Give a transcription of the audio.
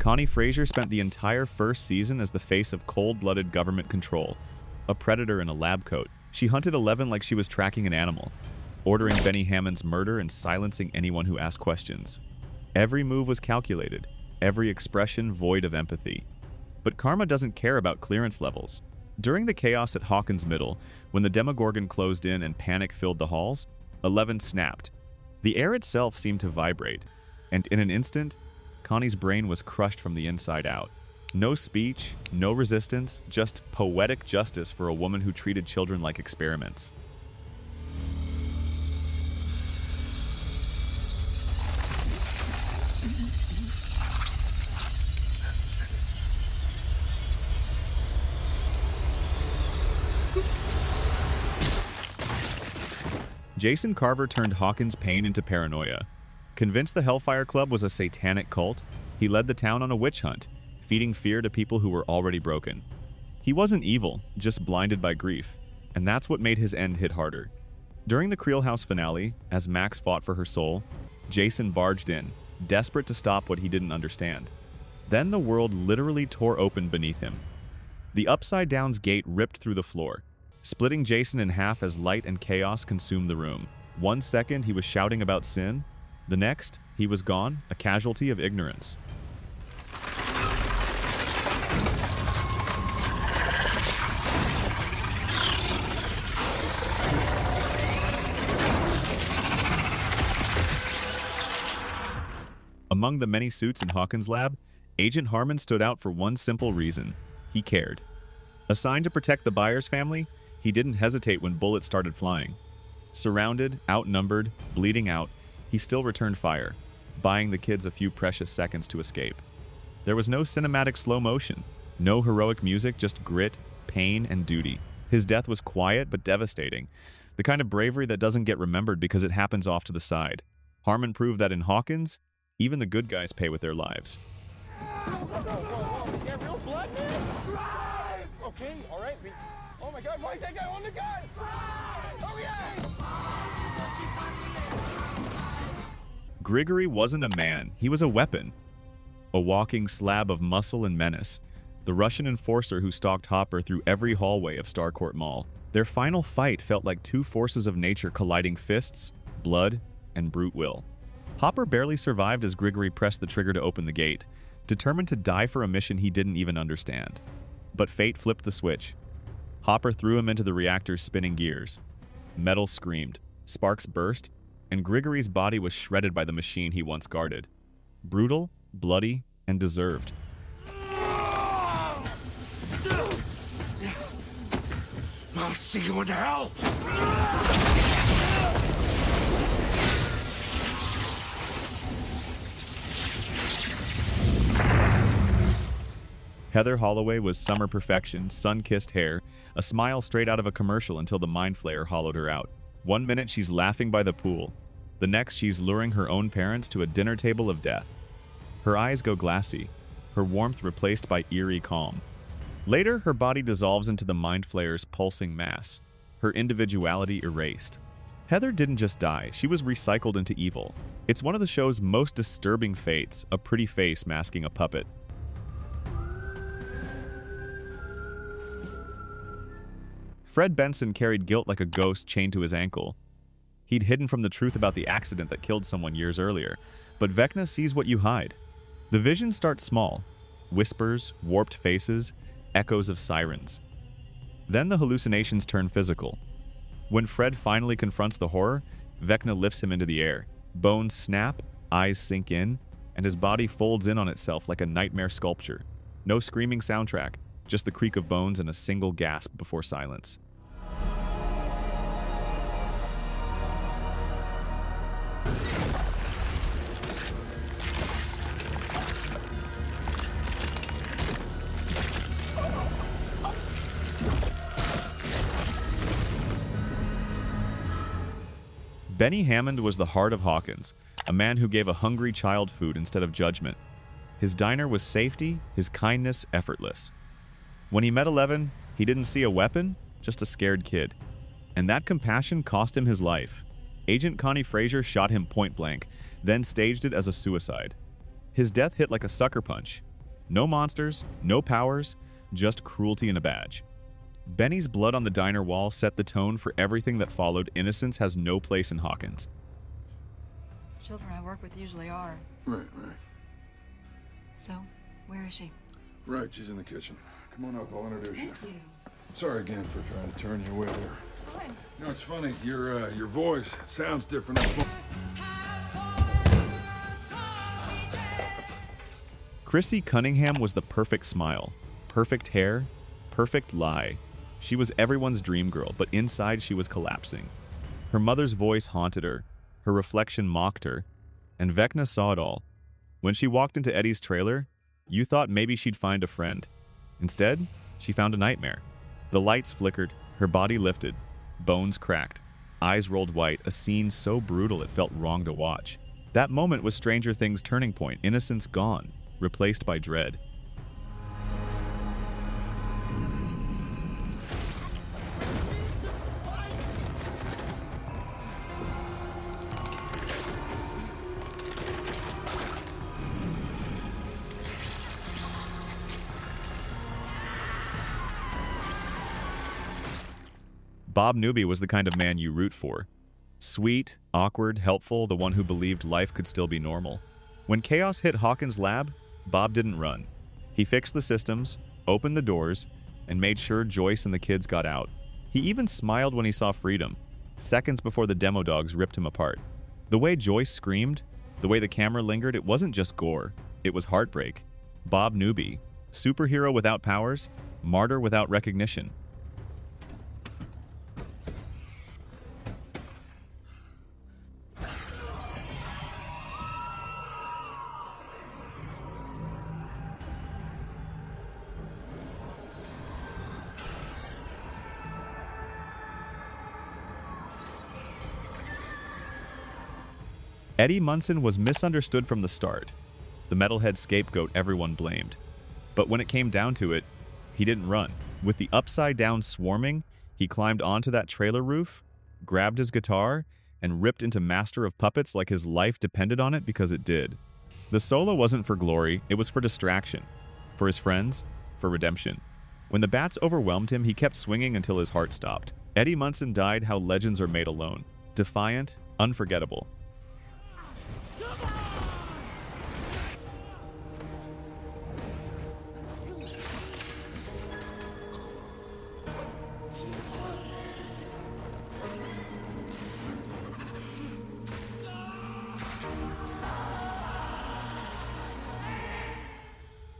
Connie Frazier spent the entire first season as the face of cold-blooded government control, a predator in a lab coat. She hunted Eleven like she was tracking an animal, ordering Benny Hammond's murder and silencing anyone who asked questions. Every move was calculated, every expression void of empathy. But Karma doesn't care about clearance levels. During the chaos at Hawkins Middle, when the Demogorgon closed in and panic filled the halls, Eleven snapped. The air itself seemed to vibrate, and in an instant, Connie's brain was crushed from the inside out. No speech, no resistance, just poetic justice for a woman who treated children like experiments. Jason Carver turned Hawkins' pain into paranoia. Convinced the Hellfire Club was a satanic cult, he led the town on a witch hunt, feeding fear to people who were already broken. He wasn't evil, just blinded by grief, and that's what made his end hit harder. During the Creel House finale, as Max fought for her soul, Jason barged in, desperate to stop what he didn't understand. Then the world literally tore open beneath him. The Upside Down's gate ripped through the floor, splitting Jason in half as light and chaos consumed the room. 1 second he was shouting about sin, the next he was gone, a casualty of ignorance. Among the many suits in Hawkins' lab, Agent Harmon stood out for one simple reason: he cared. Assigned to protect the Byers family, he didn't hesitate when bullets started flying. Surrounded, outnumbered, bleeding out, he still returned fire, buying the kids a few precious seconds to escape. There was no cinematic slow motion, no heroic music, just grit, pain, and duty. His death was quiet but devastating, the kind of bravery that doesn't get remembered because it happens off to the side. Harmon proved that in Hawkins, even the good guys pay with their lives. Whoa. Is that real blood, man? Drive! Okay, all right. Oh my God, why is that guy on the gun? Drive! Hurry up! Grigory wasn't a man, he was a weapon. A walking slab of muscle and menace. The Russian enforcer who stalked Hopper through every hallway of Starcourt Mall. Their final fight felt like two forces of nature colliding: fists, blood, and brute will. Hopper barely survived as Grigory pressed the trigger to open the gate, determined to die for a mission he didn't even understand. But fate flipped the switch. Hopper threw him into the reactor's spinning gears. Metal screamed, sparks burst, and Grigory's body was shredded by the machine he once guarded. Brutal, bloody, and deserved. I'll see you in hell! Heather Holloway was summer perfection, sun-kissed hair, a smile straight out of a commercial until the Mind Flayer hollowed her out. 1 minute she's laughing by the pool. The next she's luring her own parents to a dinner table of death. Her eyes go glassy, her warmth replaced by eerie calm. Later, her body dissolves into the Mind Flayer's pulsing mass, her individuality erased. Heather didn't just die, she was recycled into evil. It's one of the show's most disturbing fates, a pretty face masking a puppet. Fred Benson carried guilt like a ghost chained to his ankle. He'd hidden from the truth about the accident that killed someone years earlier, but Vecna sees what you hide. The vision starts small: whispers, warped faces, echoes of sirens. Then the hallucinations turn physical. When Fred finally confronts the horror, Vecna lifts him into the air. Bones snap, eyes sink in, and his body folds in on itself like a nightmare sculpture. No screaming soundtrack, just the creak of bones and a single gasp before silence. Benny Hammond was the heart of Hawkins, a man who gave a hungry child food instead of judgment. His diner was safety, his kindness effortless. When he met Eleven, he didn't see a weapon, just a scared kid. And that compassion cost him his life. Agent Connie Frazier shot him point blank, then staged it as a suicide. His death hit like a sucker punch, No monsters, no powers, just cruelty and a badge. Benny's blood on the diner wall set the tone for everything that followed. Innocence has no place in Hawkins. Children I work with usually are. Right. So, where is she? Right, she's in the kitchen. Come on up, I'll introduce you. Thank you. Sorry again for trying to turn you away there. It's fine. You know, it's funny, your voice, it sounds different. Chrissy Cunningham was the perfect smile, perfect hair, perfect lie. She was everyone's dream girl, but inside she was collapsing. Her mother's voice haunted her, her reflection mocked her, and Vecna saw it all. When she walked into Eddie's trailer, you thought maybe she'd find a friend. Instead, she found a nightmare. The lights flickered, her body lifted, bones cracked, eyes rolled white, a scene so brutal it felt wrong to watch. That moment was Stranger Things' turning point, innocence gone, replaced by dread. Bob Newby was the kind of man you root for. Sweet, awkward, helpful, the one who believed life could still be normal. When chaos hit Hawkins' lab, Bob didn't run. He fixed the systems, opened the doors, and made sure Joyce and the kids got out. He even smiled when he saw freedom, seconds before the demo dogs ripped him apart. The way Joyce screamed, the way the camera lingered, it wasn't just gore, it was heartbreak. Bob Newby, superhero without powers, martyr without recognition. Eddie Munson was misunderstood from the start, the metalhead scapegoat everyone blamed. But when it came down to it, he didn't run. With the Upside Down swarming, he climbed onto that trailer roof, grabbed his guitar, and ripped into Master of Puppets like his life depended on it, because it did. The solo wasn't for glory, it was for distraction, for his friends, for redemption. When the bats overwhelmed him, he kept swinging until his heart stopped. Eddie Munson died how legends are made alone, defiant, unforgettable.